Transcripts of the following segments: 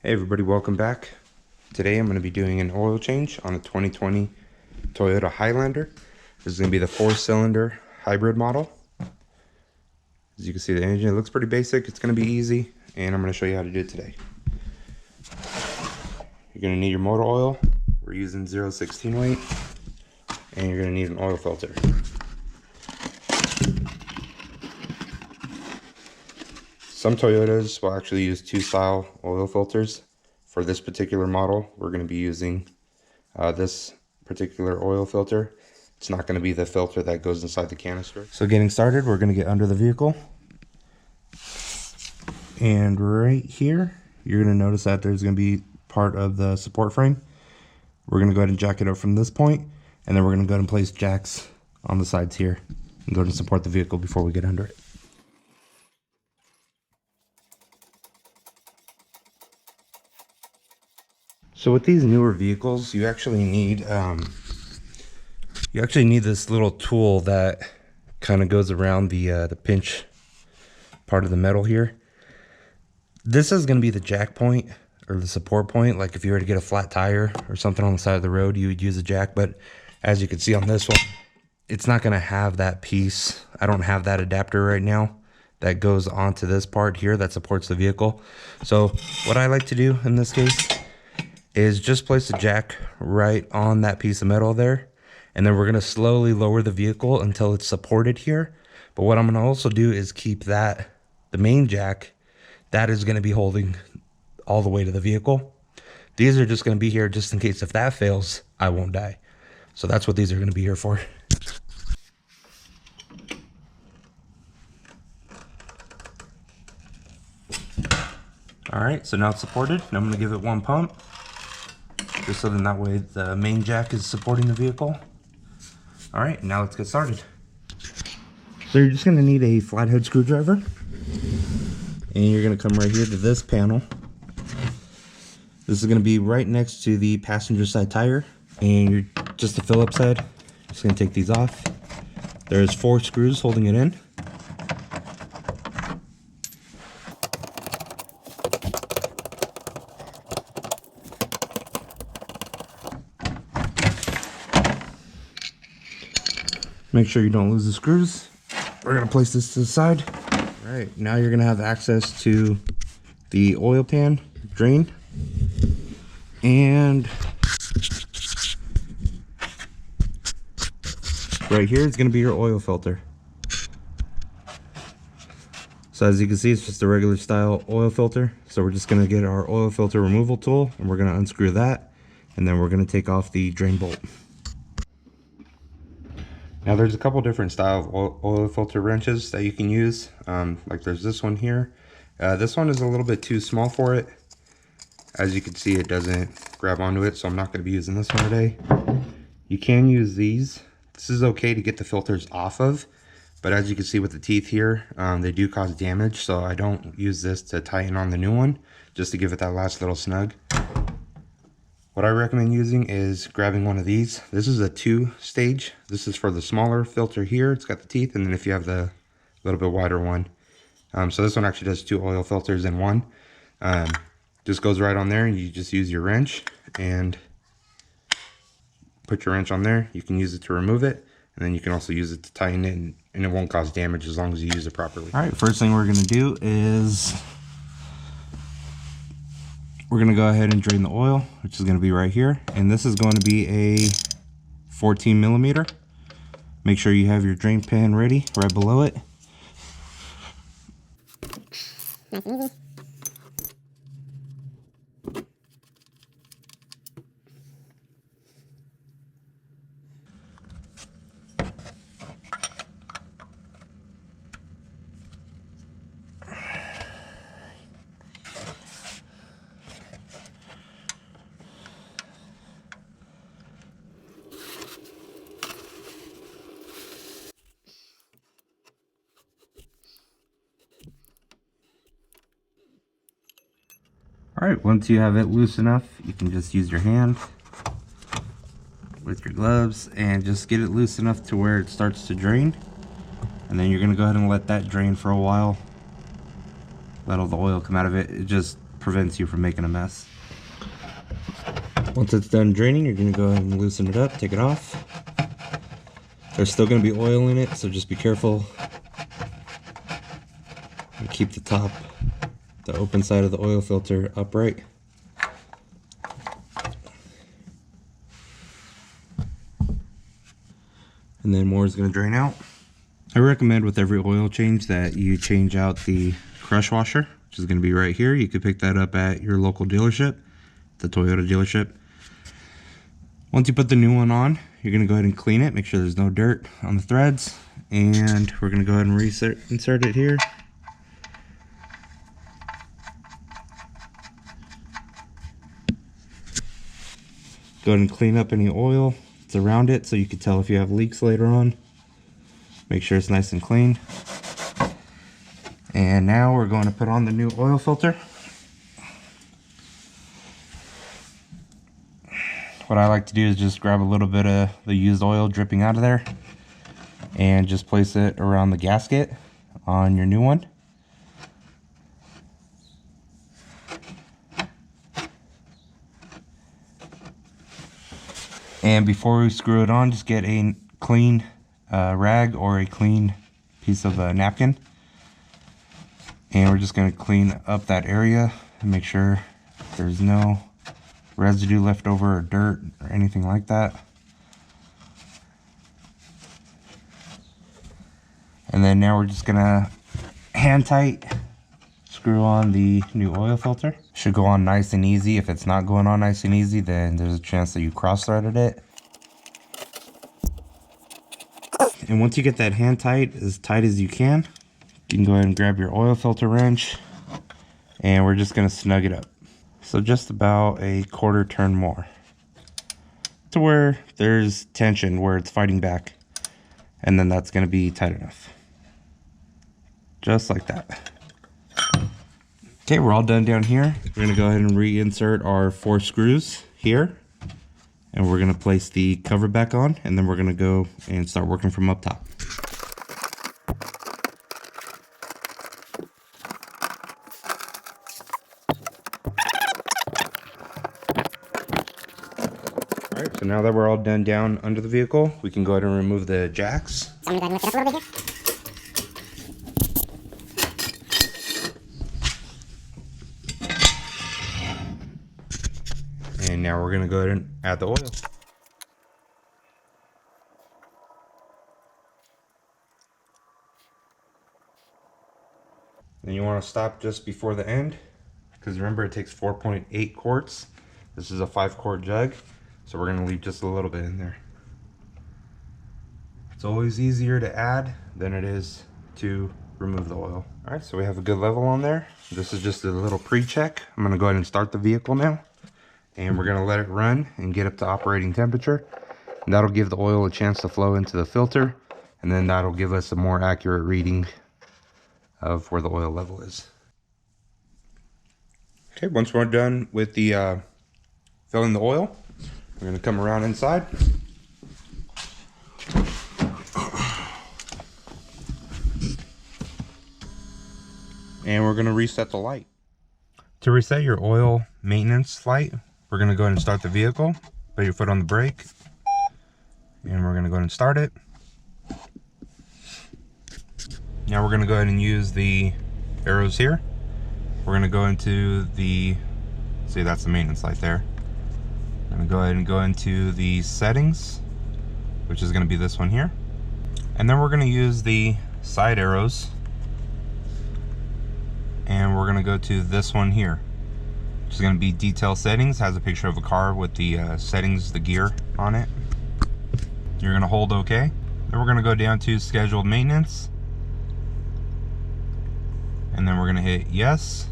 Hey everybody, welcome back. Today I'm going to be doing an oil change on the 2020 Toyota Highlander. This is going to be the 4-cylinder hybrid model. As you can see, the engine looks pretty basic. It's going to be easy, and I'm going to show you how to do it today. You're going to need your motor oil. We're using 0.16 weight, and you're going to need an oil filter. Some Toyotas will actually use 2-style oil filters. For this particular model, we're going to be using this particular oil filter. It's not going to be the filter that goes inside the canister. So getting started, we're going to get under the vehicle. And right here, you're going to notice that there's going to be part of the support frame. We're going to go ahead and jack it up from this point, and then we're going to go ahead and place jacks on the sides here and go ahead and support the vehicle before we get under it. So with these newer vehicles, you actually need this little tool that kind of goes around the pinch part of the metal here. This is going to be the jack point or the support point. Like if you were to get a flat tire or something on the side of the road, you would use a jack. But as you can see on this one, it's not going to have that piece. I don't have that adapter right now that goes onto this part here that supports the vehicle. So what I like to do in this case is just place the jack right on that piece of metal there, and then we're going to slowly lower the vehicle until it's supported here. But what I'm going to also do is keep the main jack, that is going to be holding all the way to the vehicle. These are just going to be here just in case if that fails, I won't die. So that's what these are going to be here for. All right, so now it's supported, and I'm going to give it one pump, just so then that way the main jack is supporting the vehicle. All right, now let's get started. So you're just gonna need a flathead screwdriver, and you're gonna come right here to this panel. This is gonna be right next to the passenger side tire, and you're just the Phillips head. Just gonna take these off. There's 4 screws holding it in. Make sure you don't lose the screws. We're gonna place this to the side. All right, now you're gonna have access to the oil pan drain, and right here is gonna be your oil filter. So as you can see, it's just a regular style oil filter. So we're just gonna get our oil filter removal tool, and we're gonna unscrew that, and then we're gonna take off the drain bolt. Now there's a couple different style of oil filter wrenches that you can use. Like there's this one here. This one is a little bit too small for it. As you can see, it doesn't grab onto it, so I'm not going to be using this one today. You can use these. This is okay to get the filters off of, but as you can see with the teeth here, they do cause damage, so I don't use this to tighten on the new one, just to give it that last little snug. What I recommend using is grabbing one of these. This is a 2-stage. This is for the smaller filter here. It's got the teeth, and then if you have the little bit wider one. So this one actually does 2 oil filters in one. Just goes right on there, and you just use your wrench and put your wrench on there. You can use it to remove it, and then you can also use it to tighten it, and it won't cause damage as long as you use it properly. All right, first thing we're going to do is we're going to go ahead and drain the oil, which is going to be right here. And this is going to be a 14 millimeter. Make sure you have your drain pan ready right below it. Nice and easy. All right, once you have it loose enough, you can just use your hand with your gloves and just get it loose enough to where it starts to drain. And then you're gonna go ahead and let that drain for a while. Let all the oil come out of it. It just prevents you from making a mess. Once it's done draining, you're going to go ahead and loosen it up, take it off. There's still going to be oil in it, so just be careful. And keep the top, the open side of the oil filter upright. And then more is going to drain out. I recommend with every oil change that you change out the crush washer, which is going to be right here. You could pick that up at your local dealership, the Toyota dealership. Once you put the new one on, you're going to go ahead and clean it, make sure there's no dirt on the threads, and we're going to go ahead and insert it here. Go ahead and clean up any oil that's around it so you can tell if you have leaks later on. Make sure it's nice and clean. And now we're going to put on the new oil filter. What I like to do is just grab a little bit of the used oil dripping out of there and just place it around the gasket on your new one. And before we screw it on, just get a clean rag or a clean piece of napkin. And we're just going to clean up that area and make sure there's no residue left over or dirt or anything like that. And then now we're just gonna hand tight screw on the new oil filter. Should go on nice and easy. If it's not going on nice and easy, then there's a chance that you cross-threaded it. And once you get that hand tight as you can go ahead and grab your oil filter wrench, and we're just gonna snug it up. So just about a quarter turn more to where there's tension, where it's fighting back. And then that's gonna be tight enough. Just like that. Okay, we're all done down here. We're gonna go ahead and reinsert our 4 screws here. And we're gonna place the cover back on, and then we're gonna go and start working from up top. Alright, so now that we're all done down under the vehicle, we can go ahead and remove the jacks. I'm going to lift it up a little bit here. And now we're going to go ahead and add the oil. And you want to stop just before the end, because remember it takes 4.8 quarts. This is a 5-quart jug, so we're going to leave just a little bit in there. It's always easier to add than it is to remove the oil. Alright, so we have a good level on there. This is just a little pre-check. I'm going to go ahead and start the vehicle now. And we're going to let it run and get up to operating temperature. And that'll give the oil a chance to flow into the filter. And then that'll give us a more accurate reading of where the oil level is. Okay, once we're done with the filling the oil, we're going to come around inside. And we're going to reset the light. To reset your oil maintenance light, we're going to go ahead and start the vehicle. Put your foot on the brake. And we're going to go ahead and start it. Now we're going to go ahead and use the arrows here. We're going to go into the, see, that's the maintenance light there. I'm going to go ahead and go into the settings, which is going to be this one here. And then we're going to use the side arrows. And we're going to go to this one here, which is going to be detail settings. Has a picture of a car with the settings, the gear on it. You're going to hold OK. Then we're going to go down to scheduled maintenance. And then we're going to hit yes.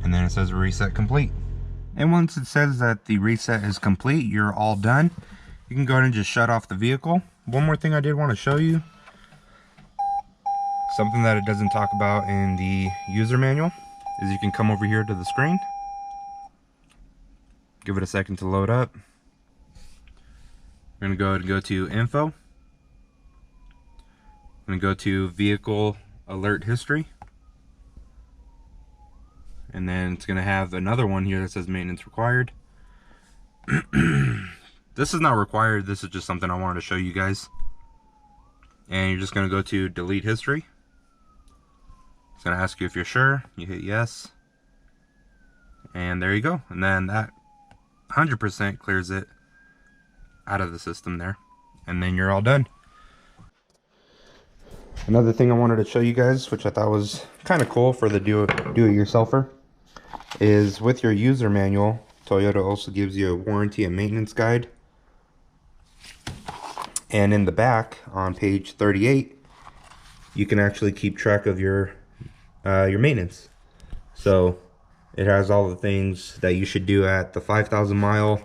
And then it says reset complete. And once it says that the reset is complete, you're all done. You can go ahead and just shut off the vehicle. One more thing I did want to show you. Something that it doesn't talk about in the user manual is you can come over here to the screen. Give it a second to load up. We're going to go ahead and go to info. I'm going to go to vehicle alert history. and then it's going to have another one here that says maintenance required. This is not required, this is just something I wanted to show you guys. And you're just going to go to delete history. It's going to ask you if you're sure. You hit yes, and there you go. And then that 100% clears it out of the system there, and then you're all done. Another thing I wanted to show you guys, which I thought was kind of cool for the do-it-yourselfer, is with your user manual, Toyota also gives you a warranty and maintenance guide. And in the back, on page 38, you can actually keep track of your maintenance. So it has all the things that you should do at the 5,000 mile,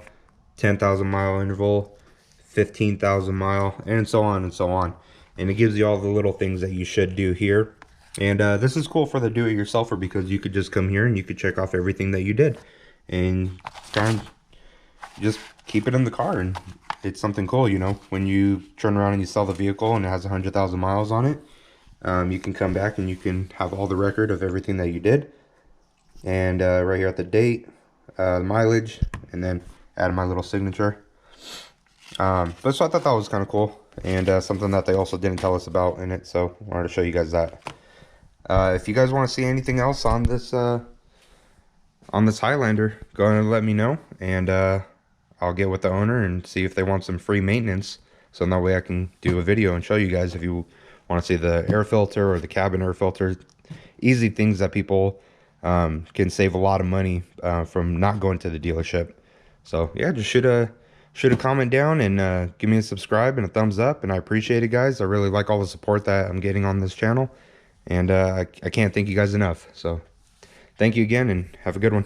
10,000 mile interval, 15,000 mile, and so on and so on. And it gives you all the little things that you should do here. And this is cool for the do-it-yourselfer because you could just come here and you could check off everything that you did and kind of just keep it in the car. And it's something cool, you know, when you turn around and you sell the vehicle and it has 100,000 miles on it, you can come back and you can have all the record of everything that you did. And right here at the date, the mileage, and then add my little signature. But so I thought that was kind of cool, and something that they also didn't tell us about in it, so I wanted to show you guys that. If you guys want to see anything else on this Highlander, go ahead and let me know, and I'll get with the owner and see if they want some free maintenance, so that way I can do a video and show you guys if you want to see the air filter or the cabin air filter. Easy things that people can save a lot of money from not going to the dealership. So yeah, just shoot a comment down and give me a subscribe and a thumbs up, and I appreciate it, guys. I really like all the support that I'm getting on this channel, and I can't thank you guys enough. So thank you again, and have a good one.